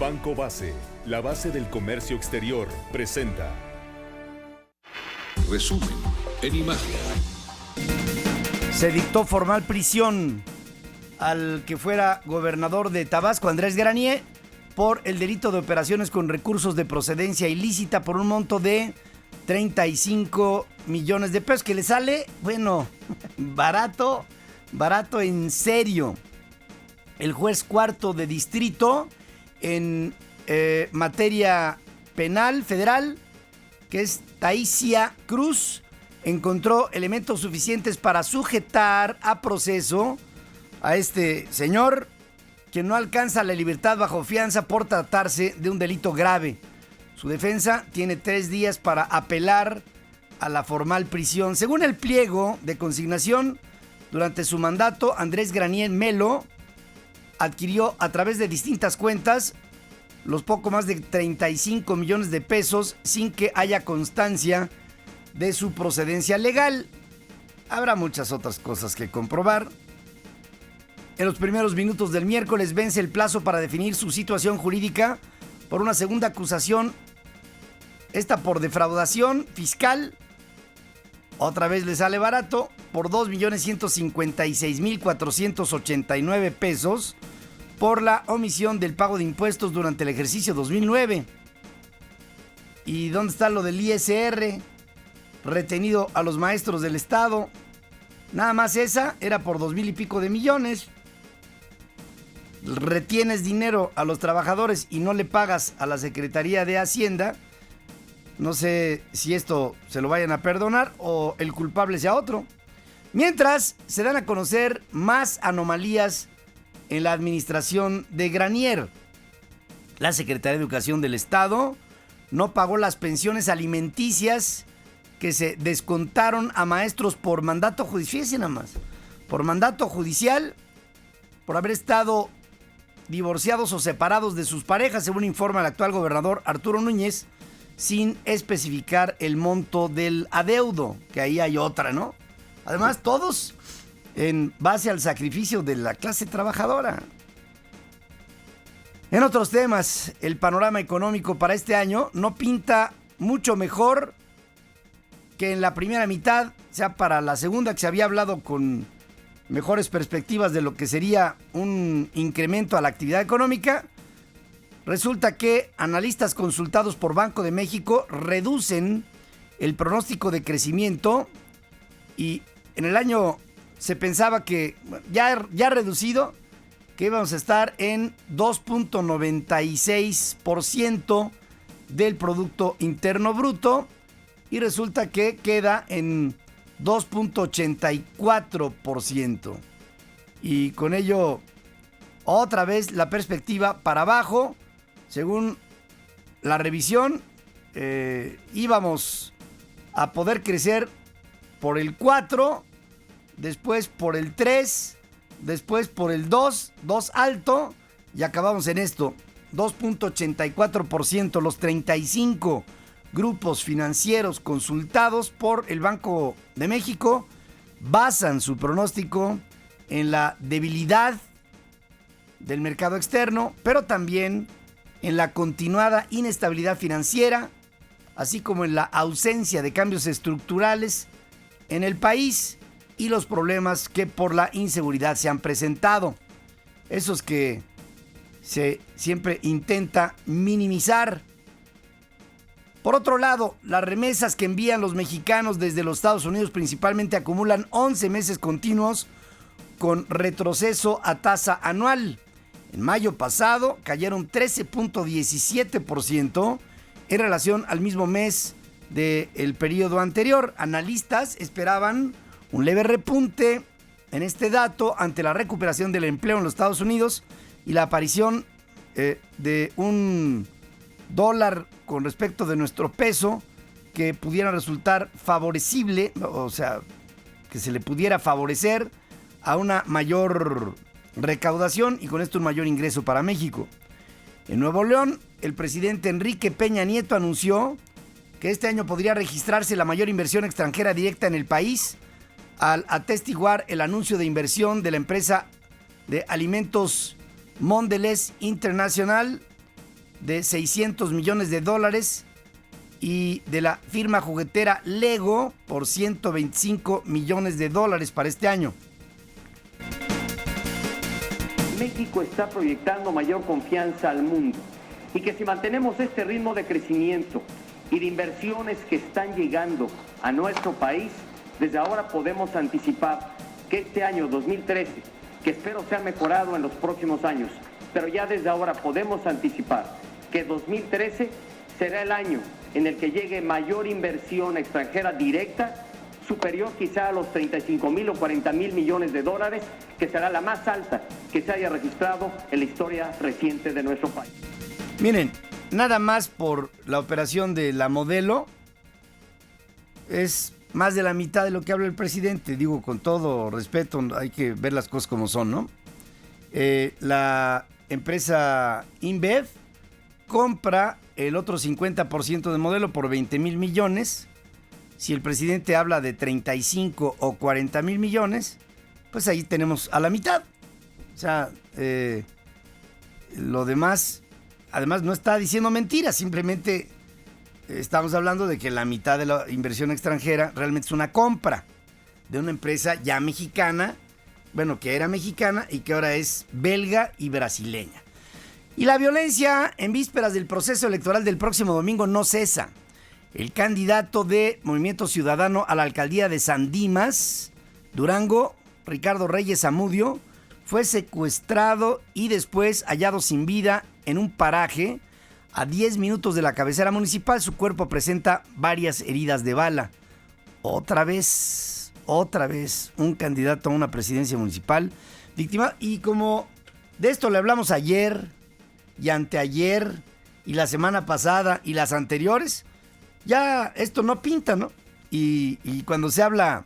Banco Base, la base del comercio exterior, presenta. Resumen en imagen. Se dictó formal prisión al que fuera gobernador de Tabasco, Andrés Granier, por el delito de operaciones con recursos de procedencia ilícita por un monto de 35 millones de pesos, que le sale, bueno, barato en serio. El juez cuarto de distrito en materia penal federal, que es Taisia Cruz, encontró elementos suficientes para sujetar a proceso a este señor, que no alcanza la libertad bajo fianza por tratarse de un delito grave. Su defensa tiene 3 días para apelar a la formal prisión. Según el pliego de consignación, durante su mandato, Andrés Granier Melo adquirió a través de distintas cuentas los poco más de 35 millones de pesos sin que haya constancia de su procedencia legal. Habrá muchas otras cosas que comprobar. En los primeros minutos del miércoles vence el plazo para definir su situación jurídica por una segunda acusación, esta por defraudación fiscal. Otra vez le sale barato, por 2.156.489 pesos por la omisión del pago de impuestos durante el ejercicio 2009. ¿Y dónde está lo del ISR? Retenido a los maestros del Estado. Nada más esa era por 2,000 y pico de millones. Retienes dinero a los trabajadores y no le pagas a la Secretaría de Hacienda. No sé si esto se lo vayan a perdonar o el culpable sea otro. Mientras, se dan a conocer más anomalías en la administración de Granier. La Secretaría de Educación del Estado no pagó las pensiones alimenticias que se descontaron a maestros por mandato judicial. Fíjense nada más, por mandato judicial, por haber estado divorciados o separados de sus parejas, según informa el actual gobernador Arturo Núñez, sin especificar el monto del adeudo, que ahí hay otra, ¿no? Además, todos en base al sacrificio de la clase trabajadora. En otros temas, el panorama económico para este año no pinta mucho mejor que en la primera mitad, o sea, para la segunda, que se había hablado con mejores perspectivas de lo que sería un incremento a la actividad económica. Resulta que analistas consultados por Banco de México reducen el pronóstico de crecimiento, y en el año se pensaba que ya reducido, que íbamos a estar en 2.96% del Producto Interno Bruto, y resulta que queda en 2.84%. Y con ello, otra vez la perspectiva para abajo. Según la revisión, íbamos a poder crecer por el 4, después por el 3, después por el 2 alto, y acabamos en esto, 2.84%. Los 35 grupos financieros consultados por el Banco de México basan su pronóstico en la debilidad del mercado externo, pero también en la continuada inestabilidad financiera, así como en la ausencia de cambios estructurales en el país y los problemas que por la inseguridad se han presentado. Esos que se siempre intenta minimizar. Por otro lado, las remesas que envían los mexicanos desde los Estados Unidos principalmente acumulan 11 meses continuos con retroceso a tasa anual. En mayo pasado cayeron 13.17% en relación al mismo mes del periodo anterior. Analistas esperaban un leve repunte en este dato ante la recuperación del empleo en los Estados Unidos y la aparición de un dólar con respecto de nuestro peso que pudiera resultar favorecible, o sea, que se le pudiera favorecer a una mayor recaudación y con esto un mayor ingreso para México. En Nuevo León, el presidente Enrique Peña Nieto anunció que este año podría registrarse la mayor inversión extranjera directa en el país, al atestiguar el anuncio de inversión de la empresa de alimentos Mondelez International de $600 millones y de la firma juguetera Lego por $125 millones para este año. México está proyectando mayor confianza al mundo y que si mantenemos este ritmo de crecimiento y de inversiones que están llegando a nuestro país, desde ahora podemos anticipar que este año 2013, que espero sea mejorado en los próximos años, pero ya desde ahora podemos anticipar que 2013 será el año en el que llegue mayor inversión extranjera directa, superior quizá a los 35,000 o 40,000 millones de dólares, que será la más alta que se haya registrado en la historia reciente de nuestro país. Miren, nada más por la operación de la Modelo es más de la mitad de lo que habla el presidente. Digo, con todo respeto, hay que ver las cosas como son, ¿no? La empresa InBev compra el otro 50% de Modelo por 20,000 millones. Si el presidente habla de 35 o 40,000 millones, pues ahí tenemos a la mitad. O sea, lo demás, además no está diciendo mentiras, simplemente estamos hablando de que la mitad de la inversión extranjera realmente es una compra de una empresa ya mexicana, bueno, que era mexicana y que ahora es belga y brasileña. Y la violencia en vísperas del proceso electoral del próximo domingo no cesa. El candidato de Movimiento Ciudadano a la alcaldía de San Dimas, Durango, Ricardo Reyes Zamudio, fue secuestrado y después hallado sin vida en un paraje a 10 minutos de la cabecera municipal. Su cuerpo presenta varias heridas de bala. Otra vez, un candidato a una presidencia municipal víctima. Y como de esto le hablamos ayer y anteayer y la semana pasada y las anteriores, ya esto no pinta, ¿no? Y cuando se habla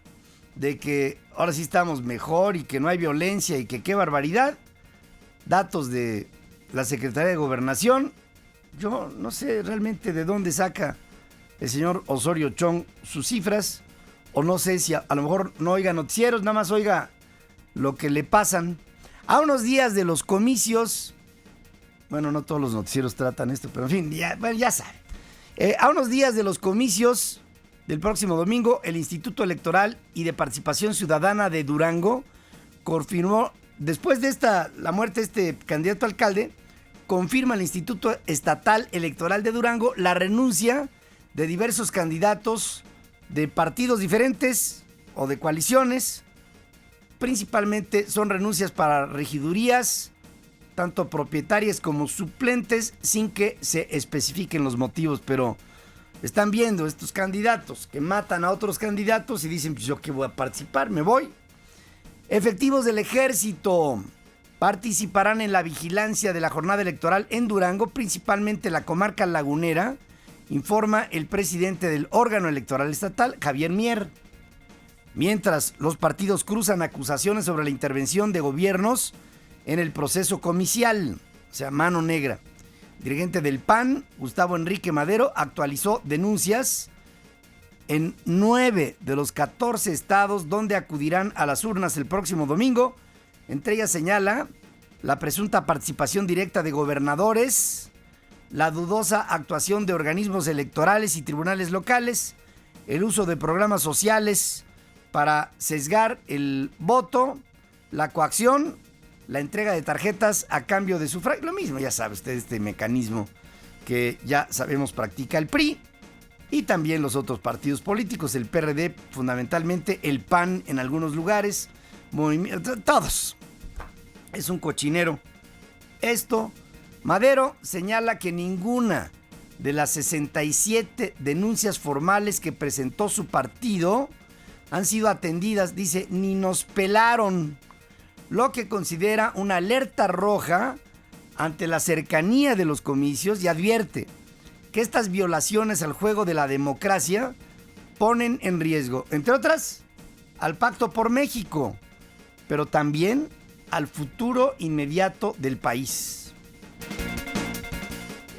de que ahora sí estamos mejor y que no hay violencia y que qué barbaridad, datos de la Secretaría de Gobernación, yo no sé realmente de dónde saca el señor Osorio Chong sus cifras, o no sé si a lo mejor no oiga noticieros, nada más oiga lo que le pasan. A unos días de los comicios, bueno, no todos los noticieros tratan esto, pero en fin, ya saben. A unos días de los comicios del próximo domingo, el Instituto Electoral y de Participación Ciudadana de Durango confirmó, después de la muerte de este candidato a alcalde, confirma el Instituto Estatal Electoral de Durango la renuncia de diversos candidatos de partidos diferentes o de coaliciones. Principalmente son renuncias para regidurías, tanto propietarias como suplentes, sin que se especifiquen los motivos, pero están viendo estos candidatos que matan a otros candidatos y dicen, pues yo que voy a participar, me voy. Efectivos del ejército participarán en la vigilancia de la jornada electoral en Durango, principalmente la comarca lagunera, informa el presidente del órgano electoral estatal, Javier Mier. Mientras los partidos cruzan acusaciones sobre la intervención de gobiernos en el proceso comicial, o sea, mano negra. El dirigente del PAN, Gustavo Enrique Madero, actualizó denuncias en 9 de los 14 estados donde acudirán a las urnas el próximo domingo. Entre ellas señala la presunta participación directa de gobernadores, la dudosa actuación de organismos electorales y tribunales locales, el uso de programas sociales para sesgar el voto, la coacción, la entrega de tarjetas a cambio de sufragio. Lo mismo, ya sabe usted, este mecanismo que ya sabemos practica el PRI y también los otros partidos políticos, el PRD fundamentalmente, el PAN en algunos lugares, todos. Es un cochinero. Esto, Madero señala que ninguna de las 67 denuncias formales que presentó su partido han sido atendidas, dice, ni nos pelaron, lo que considera una alerta roja ante la cercanía de los comicios y advierte que estas violaciones al juego de la democracia ponen en riesgo, entre otras, al Pacto por México, pero también al futuro inmediato del país.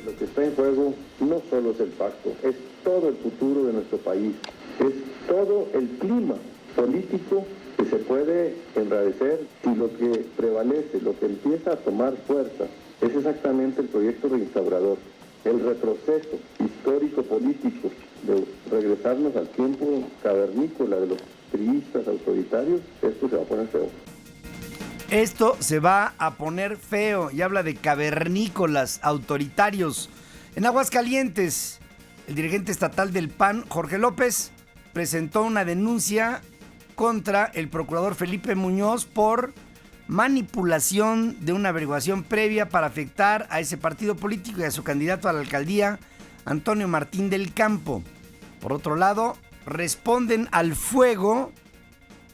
Lo que está en juego no solo es el pacto, es todo el futuro de nuestro país, es todo el clima político que se puede enrarecer si lo que prevalece, lo que empieza a tomar fuerza Es exactamente el proyecto reinstaurador, el retroceso histórico-político de regresarnos al tiempo cavernícola de los priistas autoritarios. Esto se va a poner feo. Esto se va a poner feo y habla de cavernícolas autoritarios. En Aguascalientes, el dirigente estatal del PAN, Jorge López, presentó una denuncia contra el procurador Felipe Muñoz por manipulación de una averiguación previa para afectar a ese partido político y a su candidato a la alcaldía, Antonio Martín del Campo. Por otro lado, responden al fuego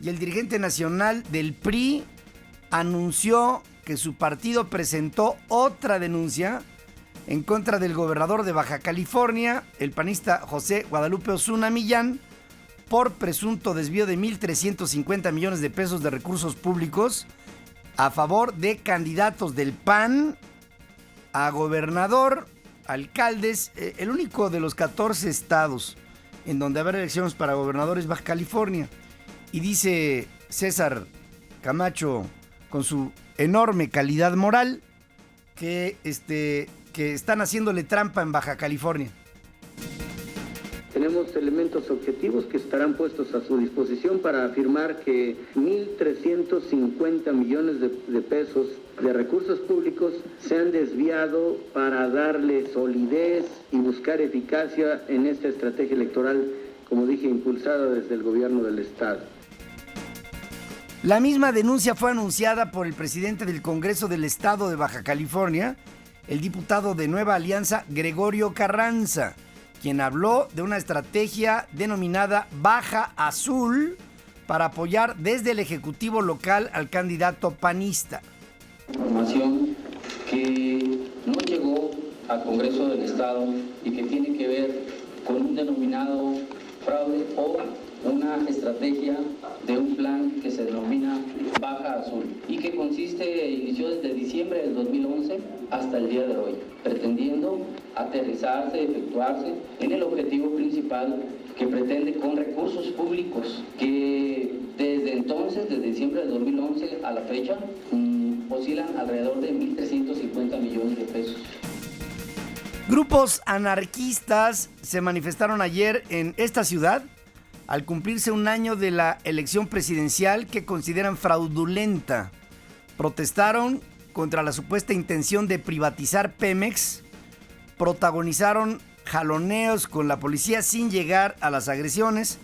y el dirigente nacional del PRI anunció que su partido presentó otra denuncia en contra del gobernador de Baja California, el panista José Guadalupe Osuna Millán, por presunto desvío de 1,350 millones de pesos de recursos públicos a favor de candidatos del PAN a gobernador, alcaldes, el único de los 14 estados en donde habrá elecciones para gobernador es Baja California. Y dice César Camacho, con su enorme calidad moral, que están haciéndole trampa en Baja California. Tenemos elementos objetivos que estarán puestos a su disposición para afirmar que 1,350 millones de pesos de recursos públicos se han desviado para darle solidez y buscar eficacia en esta estrategia electoral, como dije, impulsada desde el gobierno del Estado. La misma denuncia fue anunciada por el presidente del Congreso del Estado de Baja California, el diputado de Nueva Alianza, Gregorio Carranza, quien habló de una estrategia denominada Baja Azul para apoyar desde el Ejecutivo local al candidato panista. Información que no llegó al Congreso del Estado y que tiene que ver con un denominado fraude o una estrategia de un plan que se denomina Baja Azul y que inició desde diciembre del 2011 hasta el día de hoy, pretendiendo aterrizarse, efectuarse en el objetivo principal que pretende con recursos públicos que desde entonces, desde diciembre del 2011 a la fecha, oscilan alrededor de 1,350 millones de pesos. Grupos anarquistas se manifestaron ayer en esta ciudad al cumplirse un año de la elección presidencial que consideran fraudulenta. Protestaron contra la supuesta intención de privatizar Pemex, protagonizaron jaloneos con la policía sin llegar a las agresiones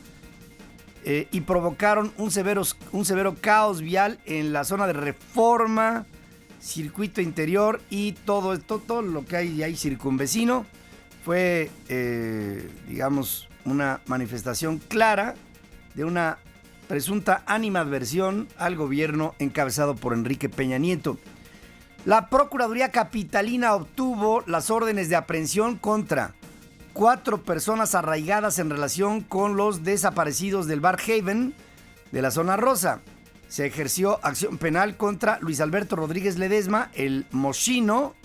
y provocaron un severo caos vial en la zona de Reforma, Circuito Interior y todo lo que hay ahí circunvecino. Fue, una manifestación clara de una presunta animadversión al gobierno encabezado por Enrique Peña Nieto. La Procuraduría Capitalina obtuvo las órdenes de aprehensión contra 4 personas arraigadas en relación con los desaparecidos del Bar Haven de la Zona Rosa. Se ejerció acción penal contra Luis Alberto Rodríguez Ledesma, el Mochino,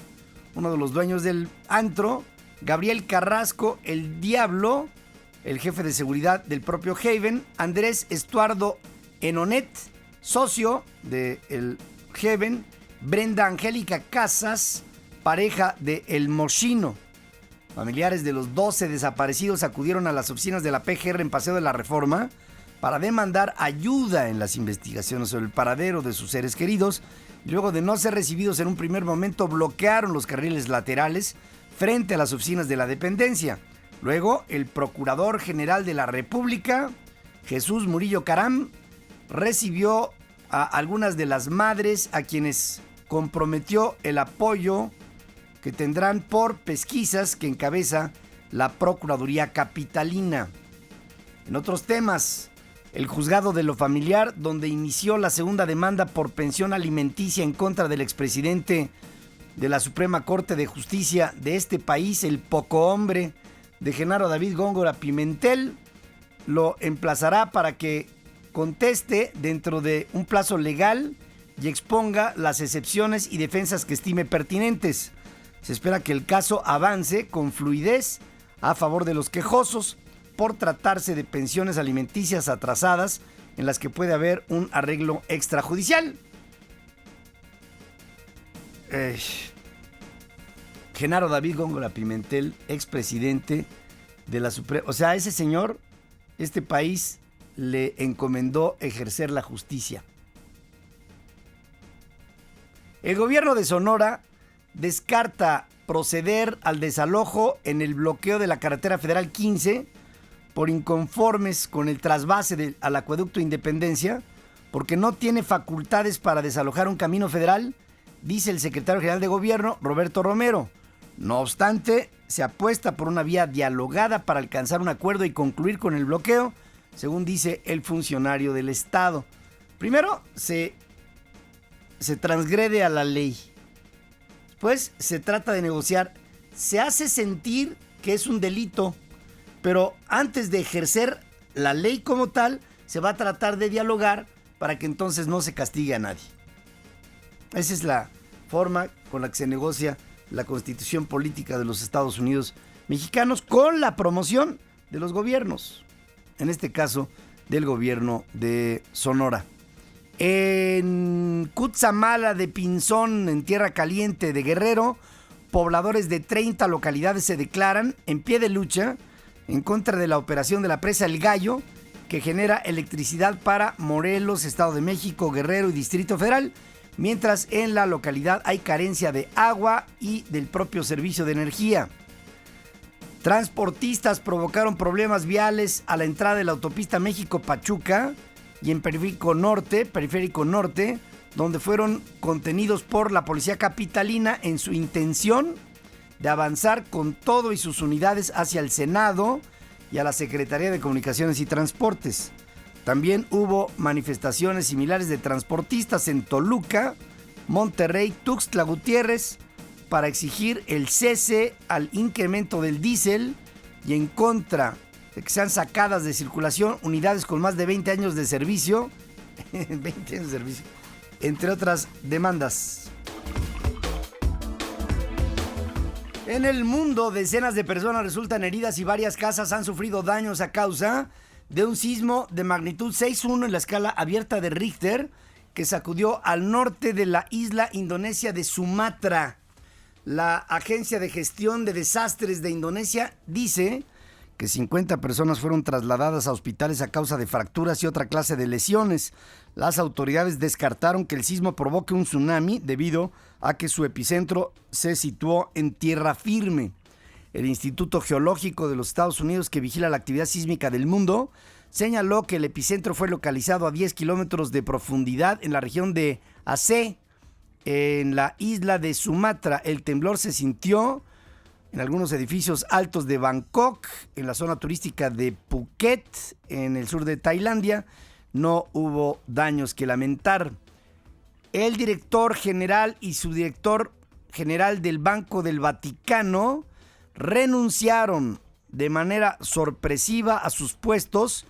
uno de los dueños del antro, Gabriel Carrasco, el Diablo, el jefe de seguridad del propio Haven, Andrés Estuardo Enonet, socio del Haven, Brenda Angélica Casas, pareja de El Mochino. Familiares de los 12 desaparecidos acudieron a las oficinas de la PGR en Paseo de la Reforma para demandar ayuda en las investigaciones sobre el paradero de sus seres queridos. Luego de no ser recibidos en un primer momento, bloquearon los carriles laterales frente a las oficinas de la dependencia. Luego, el Procurador General de la República, Jesús Murillo Caram, recibió a algunas de las madres a quienes comprometió el apoyo que tendrán por pesquisas que encabeza la Procuraduría Capitalina. En otros temas, el Juzgado de lo Familiar, donde inició la segunda demanda por pensión alimenticia en contra del expresidente de la Suprema Corte de Justicia de este país, el poco hombre de Genaro David Góngora Pimentel, lo emplazará para que conteste dentro de un plazo legal y exponga las excepciones y defensas que estime pertinentes. Se espera que el caso avance con fluidez a favor de los quejosos por tratarse de pensiones alimenticias atrasadas en las que puede haber un arreglo extrajudicial. Genaro David Góngora Pimentel, expresidente de la Suprema. O sea, a ese señor, este país le encomendó ejercer la justicia. El gobierno de Sonora descarta proceder al desalojo en el bloqueo de la carretera federal 15 por inconformes con el trasvase al acueducto Independencia, porque no tiene facultades para desalojar un camino federal, dice el secretario general de gobierno, Roberto Romero. No obstante, se apuesta por una vía dialogada para alcanzar un acuerdo y concluir con el bloqueo, según dice el funcionario del Estado. Primero, se transgrede a la ley. Después, se trata de negociar. Se hace sentir que es un delito, pero antes de ejercer la ley como tal, se va a tratar de dialogar para que entonces no se castigue a nadie. Esa es la forma con la que se negocia la Constitución Política de los Estados Unidos Mexicanos con la promoción de los gobiernos, en este caso del gobierno de Sonora. En Cutzamala de Pinzón, en Tierra Caliente de Guerrero, pobladores de 30 localidades se declaran en pie de lucha en contra de la operación de la presa El Gallo, que genera electricidad para Morelos, Estado de México, Guerrero y Distrito Federal, mientras en la localidad hay carencia de agua y del propio servicio de energía. Transportistas provocaron problemas viales a la entrada de la autopista México-Pachuca y en Periférico Norte, donde fueron contenidos por la policía capitalina en su intención de avanzar con todo y sus unidades hacia el Senado y a la Secretaría de Comunicaciones y Transportes. También hubo manifestaciones similares de transportistas en Toluca, Monterrey, Tuxtla Gutiérrez, para exigir el cese al incremento del diésel y en contra de que sean sacadas de circulación unidades con más de 20 años de servicio, 20 años de servicio, entre otras demandas. En el mundo, decenas de personas resultan heridas y varias casas han sufrido daños a causa de un sismo de magnitud 6.1 en la escala abierta de Richter que sacudió al norte de la isla indonesia de Sumatra. La Agencia de Gestión de Desastres de Indonesia dice que 50 personas fueron trasladadas a hospitales a causa de fracturas y otra clase de lesiones. Las autoridades descartaron que el sismo provoque un tsunami debido a que su epicentro se situó en tierra firme. El Instituto Geológico de los Estados Unidos, que vigila la actividad sísmica del mundo, señaló que el epicentro fue localizado a 10 kilómetros de profundidad en la región de Aceh, en la isla de Sumatra. El temblor se sintió en algunos edificios altos de Bangkok, en la zona turística de Phuket, en el sur de Tailandia. No hubo daños que lamentar. El director general y subdirector general del Banco del Vaticano renunciaron de manera sorpresiva a sus puestos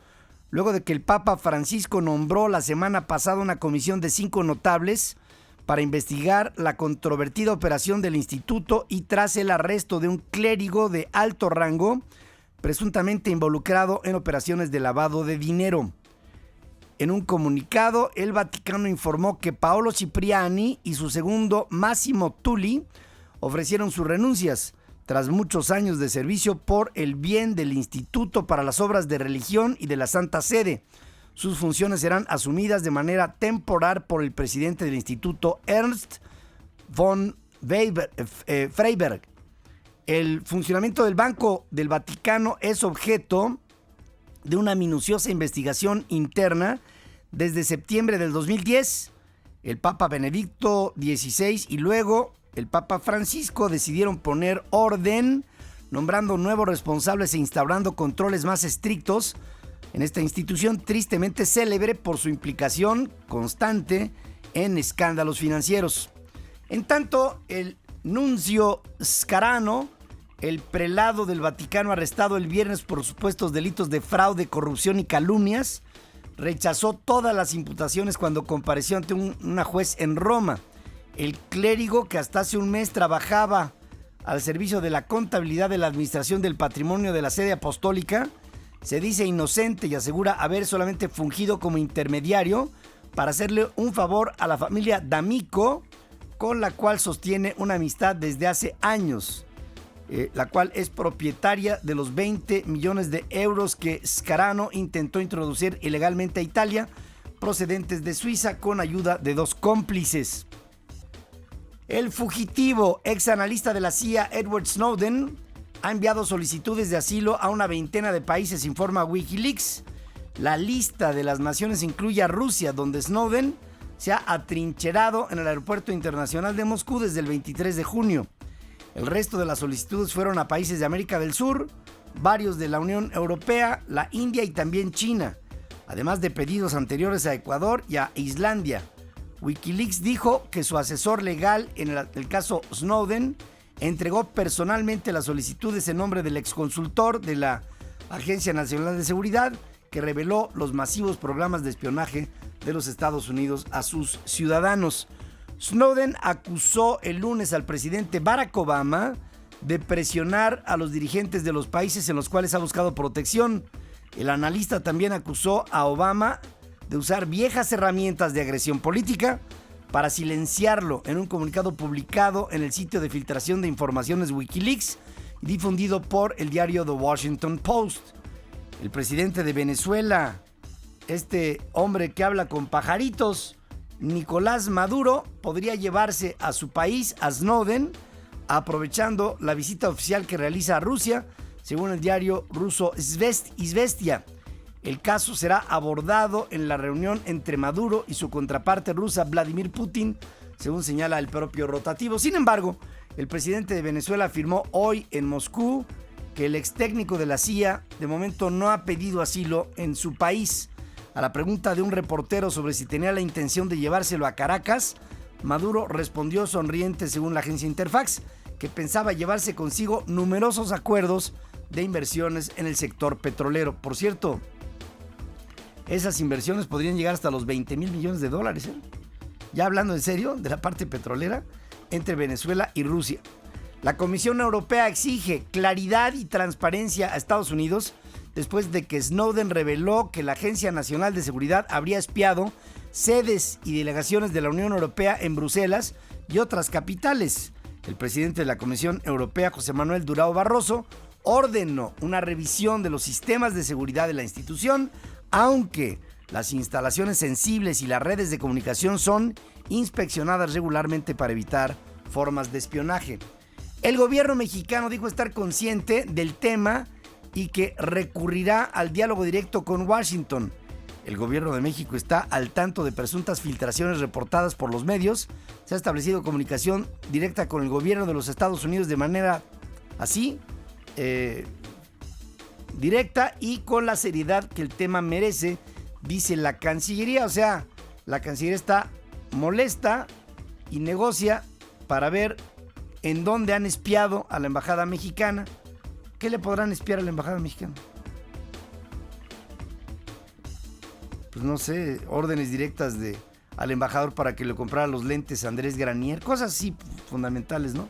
luego de que el Papa Francisco nombró la semana pasada una comisión de 5 notables para investigar la controvertida operación del instituto y tras el arresto de un clérigo de alto rango presuntamente involucrado en operaciones de lavado de dinero. En un comunicado, el Vaticano informó que Paolo Cipriani y su segundo Massimo Tulli ofrecieron sus renuncias tras muchos años de servicio por el bien del Instituto para las Obras de Religión y de la Santa Sede. Sus funciones serán asumidas de manera temporal por el presidente del instituto, Ernst von Freiberg. El funcionamiento del Banco del Vaticano es objeto de una minuciosa investigación interna desde septiembre del 2010. El Papa Benedicto XVI y luego el Papa Francisco decidieron poner orden, nombrando nuevos responsables e instaurando controles más estrictos en esta institución tristemente célebre por su implicación constante en escándalos financieros. En tanto, el nuncio Scarano, el prelado del Vaticano arrestado el viernes por supuestos delitos de fraude, corrupción y calumnias, rechazó todas las imputaciones cuando compareció ante una juez en Roma. El clérigo, que hasta hace un mes trabajaba al servicio de la contabilidad de la administración del patrimonio de la sede apostólica, se dice inocente y asegura haber solamente fungido como intermediario para hacerle un favor a la familia D'Amico con la cual sostiene una amistad desde hace años, la cual es propietaria de los 20 millones de euros que Scarano intentó introducir ilegalmente a Italia, procedentes de Suiza, con ayuda de 2 cómplices. El fugitivo ex analista de la CIA Edward Snowden ha enviado solicitudes de asilo a una veintena de países, informa Wikileaks. La lista de las naciones incluye a Rusia, donde Snowden se ha atrincherado en el aeropuerto internacional de Moscú desde el 23 de junio. El resto de las solicitudes fueron a países de América del Sur, varios de la Unión Europea, la India y también China, además de pedidos anteriores a Ecuador y a Islandia. Wikileaks dijo que su asesor legal en el caso Snowden entregó personalmente las solicitudes en nombre del exconsultor de la Agencia Nacional de Seguridad, que reveló los masivos programas de espionaje de los Estados Unidos a sus ciudadanos. Snowden acusó el lunes al presidente Barack Obama de presionar a los dirigentes de los países en los cuales ha buscado protección. El analista también acusó a Obama de usar viejas herramientas de agresión política para silenciarlo en un comunicado publicado en el sitio de filtración de informaciones Wikileaks y difundido por el diario The Washington Post. El presidente de Venezuela, este hombre que habla con pajaritos, Nicolás Maduro, podría llevarse a su país a Snowden, aprovechando la visita oficial que realiza a Rusia, según el diario ruso Izvestia. El caso será abordado en la reunión entre Maduro y su contraparte rusa Vladimir Putin, según señala el propio rotativo. Sin embargo, el presidente de Venezuela afirmó hoy en Moscú que el ex técnico de la CIA de momento no ha pedido asilo en su país. A la pregunta de un reportero sobre si tenía la intención de llevárselo a Caracas, Maduro respondió sonriente, según la agencia Interfax, que pensaba llevarse consigo numerosos acuerdos de inversiones en el sector petrolero. Por cierto, esas inversiones podrían llegar hasta los 20 mil millones de dólares. Ya hablando en serio de la parte petrolera entre Venezuela y Rusia. La Comisión Europea exige claridad y transparencia a Estados Unidos después de que Snowden reveló que la Agencia Nacional de Seguridad habría espiado sedes y delegaciones de la Unión Europea en Bruselas y otras capitales. El presidente de la Comisión Europea, José Manuel Durão Barroso, ordenó una revisión de los sistemas de seguridad de la institución, aunque las instalaciones sensibles y las redes de comunicación son inspeccionadas regularmente para evitar formas de espionaje. El gobierno mexicano dijo estar consciente del tema y que recurrirá al diálogo directo con Washington. El gobierno de México está al tanto de presuntas filtraciones reportadas por los medios. Se ha establecido comunicación directa con el gobierno de los Estados Unidos de manera así, directa y con la seriedad que el tema merece, dice la Cancillería. O sea, la Cancillería está molesta y negocia para ver en dónde han espiado a la embajada mexicana. ¿Qué le podrán espiar a la embajada mexicana? Pues no sé, órdenes directas al embajador para que le comprara los lentes a Andrés Granier, cosas así fundamentales, ¿no?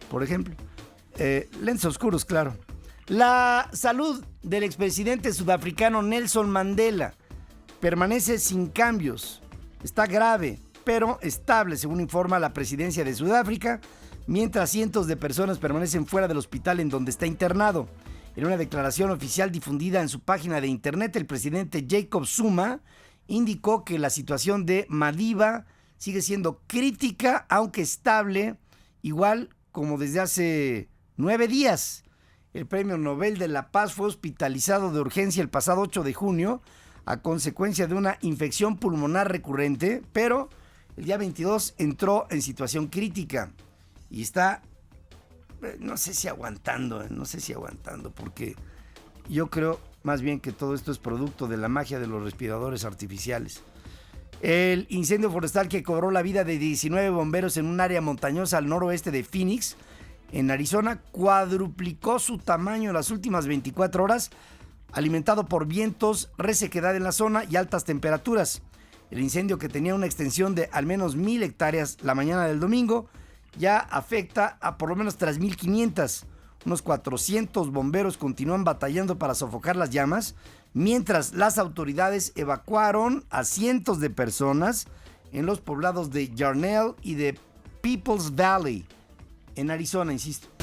Por ejemplo, lentes oscuros, claro. La salud del expresidente sudafricano Nelson Mandela permanece sin cambios. Está grave, pero estable, según informa la presidencia de Sudáfrica, mientras cientos de personas permanecen fuera del hospital en donde está internado. En una declaración oficial difundida en su página de internet, el presidente Jacob Zuma indicó que la situación de Madiba sigue siendo crítica, aunque estable, igual como desde hace 9 días. El Premio Nobel de la Paz fue hospitalizado de urgencia el pasado 8 de junio a consecuencia de una infección pulmonar recurrente, pero el día 22 entró en situación crítica y está, no sé si aguantando, porque yo creo más bien que todo esto es producto de la magia de los respiradores artificiales. El incendio forestal que cobró la vida de 19 bomberos en un área montañosa al noroeste de Phoenix, en Arizona, cuadruplicó su tamaño en las últimas 24 horas, alimentado por vientos, resequedad en la zona y altas temperaturas. El incendio, que tenía una extensión de al menos 1,000 hectáreas la mañana del domingo, ya afecta a por lo menos 3,500. Unos 400 bomberos continúan batallando para sofocar las llamas, mientras las autoridades evacuaron a cientos de personas en los poblados de Yarnell y de Peoples Valley, en Arizona, insisto.